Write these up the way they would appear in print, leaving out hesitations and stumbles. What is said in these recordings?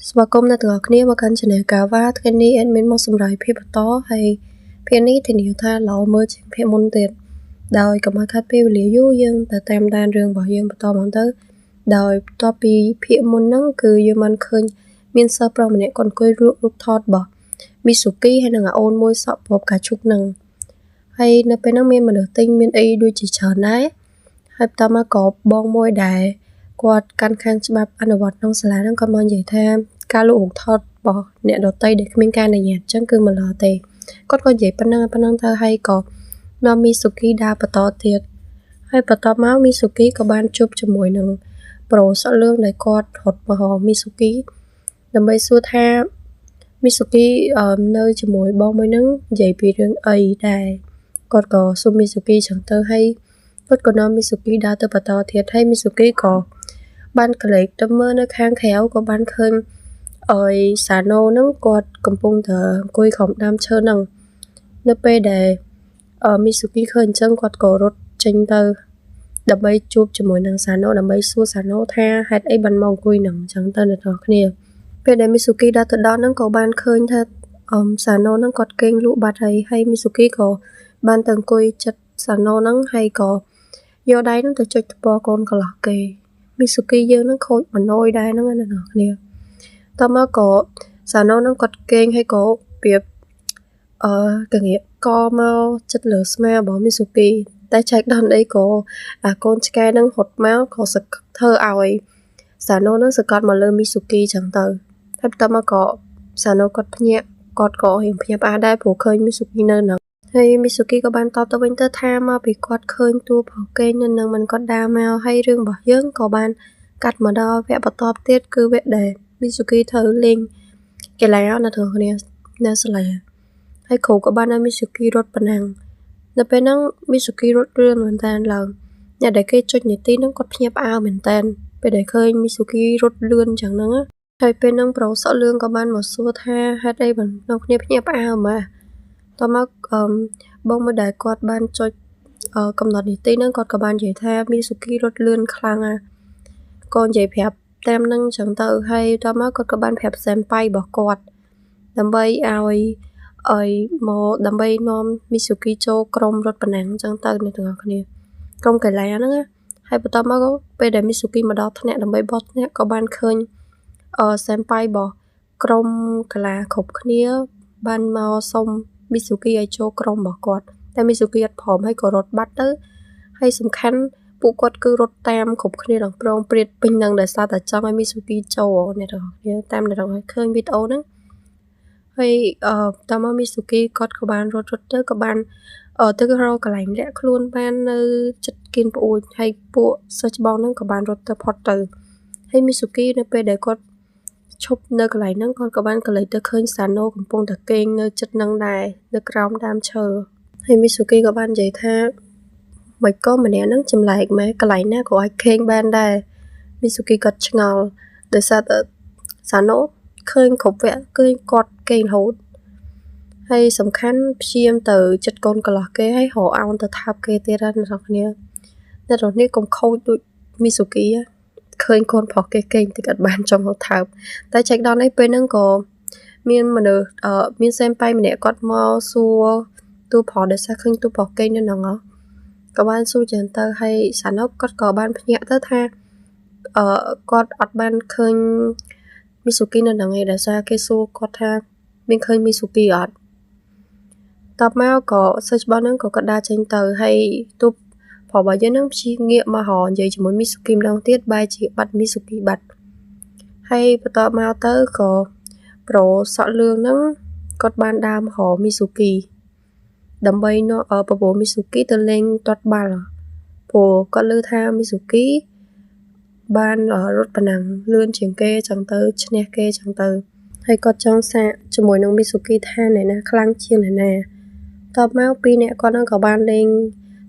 ស្វាគមន៍អ្នកទាំងអស់គ្នាមកកាន់ Channel កាវ៉ាថ្ងៃនេះ admin មកសម្រាយភាពបន្តហើយភាពនេះធានាថាល្អមើលជាងភាពមុនទៀតដោយកុំឲ្យខាត់ពេលវេលាយូរយើងទៅតាមដានរឿងរបស់យើងបន្តមកទៅដោយបន្ទាប់ពីភាគមុនហ្នឹងគឺយើងបានឃើញមានសិស្សប្រុសម្នាក់គាត់អង្គុយរូបថតរបស់ Mitsuki ហើយនឹងអូនមួយសក់ប្រពកាឈុកហ្នឹងហើយនៅពេលហ្នឹងមានមនុស្សទិញមានអីដូចជាច្រើនដែរហើយបន្តមកក៏បងមួយដែរគាត់កាន់ខាងច្បាប់អនុវត្តក្នុងសាលាហ្នឹងគាត់មកនិយាយថាការលក់រូបថតរបស់អ្នកដទៃដែលគ្មានការអនុញ្ញាតអញ្ចឹងគឺមិនល្អទេគាត់ក៏និយាយប៉ុណ្ណឹងទៅហើយក៏នាំ Mitsuki ដើរបន្តទៀតហើយបន្តមក Mitsuki ក៏បានជួបជាមួយនឹងប្រូសក់លឿងដែលគាត់រត់មកហៅ Mitsuki ដើម្បីសួរថា Mitsuki នៅជាមួយបងមួយហ្នឹងនិយាយពីរឿងអីដែរគាត់ក៏សួរ Mitsuki ចឹងទៅហើយគាត់ក៏នាំ Mitsuki ដើរទៅបន្តទៀតហើយ Mitsuki ក៏បានក្លែកទៅមើលនៅខាងក្រៅក៏បានឃើញសាណូហ្នឹងគាត់កំពុងតែអង្គុយក្រោមដើមឈើហ្នឹងនៅពេលដែលMitsuki ឃើញអញ្ចឹងគាត់ក៏រត់ចេញទៅដើម្បីជួបជាមួយនឹងសាណូដើម្បីសួរសាណូថាហេតុអីបានមកអង្គុយហ្នឹងអញ្ចឹងទៅអ្នកនរគ្នាពេលដែល Mitsuki ដើរទៅដល់ហ្នឹងក៏បានឃើញថាសាណូហ្នឹងគាត់គេងលក់បាត់ហើយ Mitsuki ក៏បានទៅអង្គុយចិត្តសាណូហ្នឹងហើយក៏យកដៃហ្នឹងទៅចុចថ្ពាល់កូនកន្លោះគេMitsuki យើងហ្នឹងខូចបន្លយដែរហ្នឹងអ្នកនរគ្នាតមកក៏សាណូហ្នឹងគាត់គេងហើយក៏ប្រៀបកងាកកមកចិត្តលើស្មារបស់ Mitsuki តែចែកដល់អីក៏អាកូនឆ្កែហ្នឹងហត់មកក៏សឹកធ្វើឲ្យសាណូហ្នឹងសកាត់មកលើ Mitsuki ចឹងទៅហើយបន្ទាប់មកក៏សាណូគាត់ភ្ញាក់គាត់ក៏រៀងភ្ញាក់ផ្អើលដែរព្រោះឃើញ Mitsuki នៅហ្នឹងហើយ Mitsuki ក៏បានតបទៅវិញទៅថាមកពីគាត់ឃើញតួប្រកេងនៅនឹងមិនគាត់ដើរមកហើយរឿងរបស់យើងក៏បានកាត់មកដល់វគ្គបន្តទៀតគឺវគ្គដែល Mitsuki ត្រូវលេងកីឡានៅទាំងគ្នានៅសាលាហើយគ្រូក៏បានឲ្យ Mitsuki រត់ប៉ុណ្ណឹងនៅពេលហ្នឹង Mitsuki រត់លឿនមែនតើឡើងអ្នកដែលគេចុចនីតិហ្នឹងគាត់ភ្ញាក់ផ្អើលមែនតើពេលដែលឃើញ Mitsuki រត់លឿនចឹងហ្នឹងហើយពេលហ្នឹងប្រូសក់លឿងក៏បានមកសួរថាហេតុអីបាននៅគ្នាភ្ញាក់ផ្អើលម៉េចតមកបងមួយដែលគាត់បានចុចកំណត់នីតិហ្នឹងគាត់ក៏បាននិយាយថា Mitsuki រត់លឿនខ្លាំងក៏និយាយប្រាប់តាមហ្នឹងចឹងទៅហើយតមកគាត់ក៏បានប្រាប់先輩របស់គាត់ដើម្បីឲ្យមកដើម្បីនាំ Mitsuki ចូលក្រុមរត់ប្រណាំងចឹងទៅអ្នកទាំងអស់គ្នាក្រុមកីឡាហ្នឹងហើយបន្ទាប់មកពេលដែល Mitsuki មកដល់ថ្នាក់ដើម្បីបោះថ្នាក់ក៏បានឃើញ先輩របស់ក្រុមកីឡាគ្រប់គ្នាបានមកសុំMitsuki ឲ្យចូលក្រុមរបស់គាត់តែ Mitsuki អត់ព្រមហើយក៏រត់បាត់ទៅហើយសំខាន់ពួកគាត់គឺរត់តាមគ្រប់គ្នាទាំងប្រងព្រាតពេញនឹងដោយសារតែចង់ឲ្យ Mitsuki ចូលអ្នកទាំងអស់គ្នាតាមអ្នកទាំងអស់ឃើញវីដេអូហ្នឹងហើយតមក Mitsuki គាត់ក៏បានរត់ទៅក៏បានទៅរកកន្លែងលាក់ខ្លួនបាននៅចិត្តគៀនប្អួយហើយពួកសិស្សច្បងហ្នឹងក៏បានរត់ទៅផុតទៅហើយ Mitsuki នៅពេលដែលគាត់ឈប់នៅកន្លែងហ្នឹងគាត់ក៏បានកន្លែងទៅឃើញសាណូកំពុងតែគេងនៅចិត្តហ្នឹងដែរនៅក្រោមដើមឈើហើយ Mitsuki ក៏បាននិយាយថាមិនក៏ម្នាក់ហ្នឹងចម្លែកម៉ែកន្លែងណាក៏អាចគេងបានដែរ Mitsuki គាត់ឆ្ងល់ដោយសារតែសាណូឃើញគ្រប់វគ្គគឺគាត់គេងរហូតហើយសំខាន់ព្យាយាមទៅចិត្តកូនកន្លោះគេហើយរកអោនទៅថាបគេទៀតណាអ្នកនរគ្នាកុំខូចដូច Mitsuki ឃើញកូនប្រុសគេគេងតិចអត់បានចង់ទៅថាបតែចែកដល់នេះពេលហ្នឹងក៏មានមនុស្សមាន先輩ម្នាក់គាត់មកសួរទូប្រុសដោយសារឃើញទូប្រុសគេងនៅហ្នឹងក៏បានសួរចឹងទៅហើយសាណូគាត់ក៏បានភ្ញាក់ទៅថាគាត់អត់បានឃើញ Mitsuki នៅហ្នឹងឯងដោយសារគេសួរគាត់ថាមានឃើញ Mitsuki អត់តបមកក៏សិស្សច្បងហ្នឹងក៏គាត់ដើរចេញទៅហើយទូប្រុសរបស់យើងហ្នឹងព្យាងាកមកនិយាយជាមួយ Mitsuki ម្ដងទៀតបែរជាបាត់ Mitsuki បាត់ហើយបន្ទាប់មកទៅក៏ប្រូសក់លឿងហ្នឹងគាត់បានដើរមករក Mitsuki ដើម្បីប្រពន្ធ Mitsuki ទៅលេងទាត់បាល់ព្រោះគាត់ឮថា Mitsuki បានរត់ប្រណាំងលឿនជាងគេចឹងទៅឈ្នះគេចឹងទៅហើយគាត់ចង់សាកជាមួយនឹង Mitsuki ថាអ្នកណាខ្លាំងជាងអ្នកណាតបមកពីរអ្នកគាត់ហ្នឹងក៏បានលេង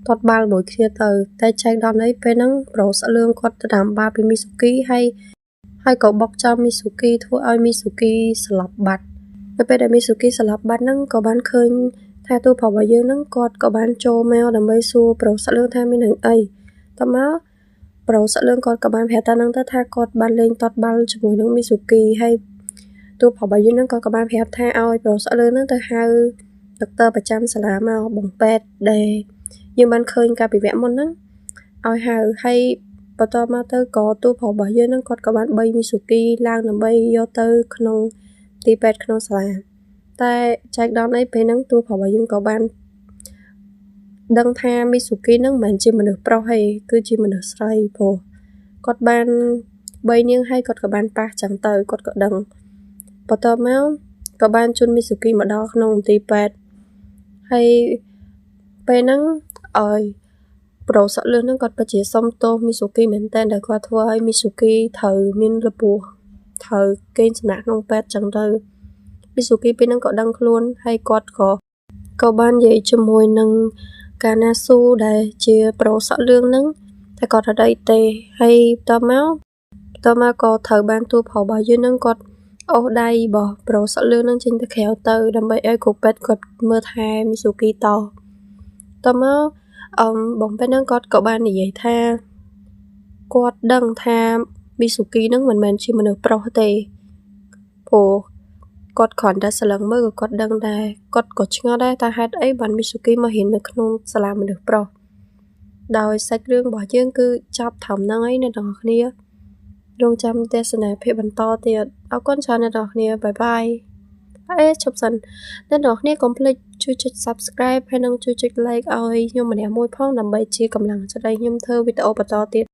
ទាត់បាល់មួយគ្នាទៅតែចែកដល់នេះពេលហ្នឹងប្រូសក់លឿងគាត់ទៅតាមបាល់ពី Mitsuki ហើយក៏បុកចោល Mitsuki ធ្វើឲ្យ Mitsuki ស្លាប់បាត់នៅពេលដែល Mitsuki ស្លាប់បាត់ហ្នឹងក៏បានឃើញថាទូប្រុសរបស់យើងហ្នឹងគាត់ក៏បានចូលមកដើម្បីសួរប្រូសក់លឿងថាមានរឿងអីតមកប្រូសក់លឿងគាត់ក៏បានប្រាប់តាហ្នឹងទៅថាគាត់បានលេងទាត់បាល់ជាមួយនឹង Mitsuki ហើយ តួផលរបស់យើងហ្នឹងក៏បានប្រាប់ថាឲ្យប្រុសសក់លឿនហ្នឹងទៅហៅដុកទ័រប្រចាំសាលាមកបំពេទ្យដែលយើងបានឃើញកាលពីវគ្គមុនហ្នឹងឲ្យហៅហើយបន្ទាប់មកទៅក៏តួផលរបស់យើងហ្នឹងគាត់ក៏បានបីមីស៊ូគីឡើងដើម្បីយកទៅក្នុងទីពេទ្យក្នុងសាលាតែចែកដល់អីពេលហ្នឹងតួផលរបស់យើងក៏បានដឹងថាមីស៊ូគីហ្នឹងមិនមែនជាមនុស្សប្រុសទេគឺជាមនុស្សស្រីព្រោះគាត់បានបីនាងហើយគាត់ក៏បានប៉ះចឹងទៅគាត់ក៏ដឹងបន្ទាប់មកក៏បានជូនមីស៊ូគីមកដល់ក្នុងមន្ទីរពេទ្យហើយពេលហ្នឹងឲ្យប្រុសសក់លឿនហ្នឹងគាត់ពិតជាសុំទោសមីស៊ូគីមែនតើដែលគាត់ធ្វើឲ្យមីស៊ូគីត្រូវមានរបួសត្រូវគេងសំណាក់ក្នុងពេទ្យចឹងទៅមីស៊ូគីពេលហ្នឹងក៏ដឹងខ្លួនហើយគាត់ក៏បាននិយាយជាមួយនឹងកាណាស៊ូដែលជាប្រុសសក់លឿងហ្នឹងតែគាត់អត់អីទេហើយបន្ទាប់មកក៏ត្រូវបានតួផលរបស់យើងហ្នឹងគាត់អូសដៃរបស់ប្រុសសក់លឿងហ្នឹងចេញទៅក្រៅទៅដើម្បីឲ្យគ្រូពេទ្យគាត់មើលថែមីស៊ូគីតតមកបងពេទ្យហ្នឹងគាត់ក៏បាននិយាយថាគាត់ដឹងថាមីស៊ូគីហ្នឹងមិនមែនជាមនុស្សប្រុសទេព្រោះគាត់គ្រាន់តែស្លឹងមើលក៏គាត់ដឹងដែរគាត់ក៏ឆ្ងល់ដែរថាហេតុអីបានមីស៊ូគីមករៀននៅក្នុងសាលាមនុស្សប្រុសដោយសាច់រឿងរបស់យើងគឺចប់ត្រឹមហ្នឹងឯងអ្នកនរគ្នារងចាំទស្សនាភាគបន្តទៀតអរគុណច្រើនអ្នកនរគ្នាបាយបាយឈប់សិនអ្នកនរគ្នាកុំភ្លេចជួយចុច Subscribe ហើយនឹងជួយចុច Like ឲ្យខ្ញុំម្នាក់មួយផងដើម្បីជាកម្លាំងចិត្តឲ្យខ្ញុំធ្វើវីដេអូបន្តទៀត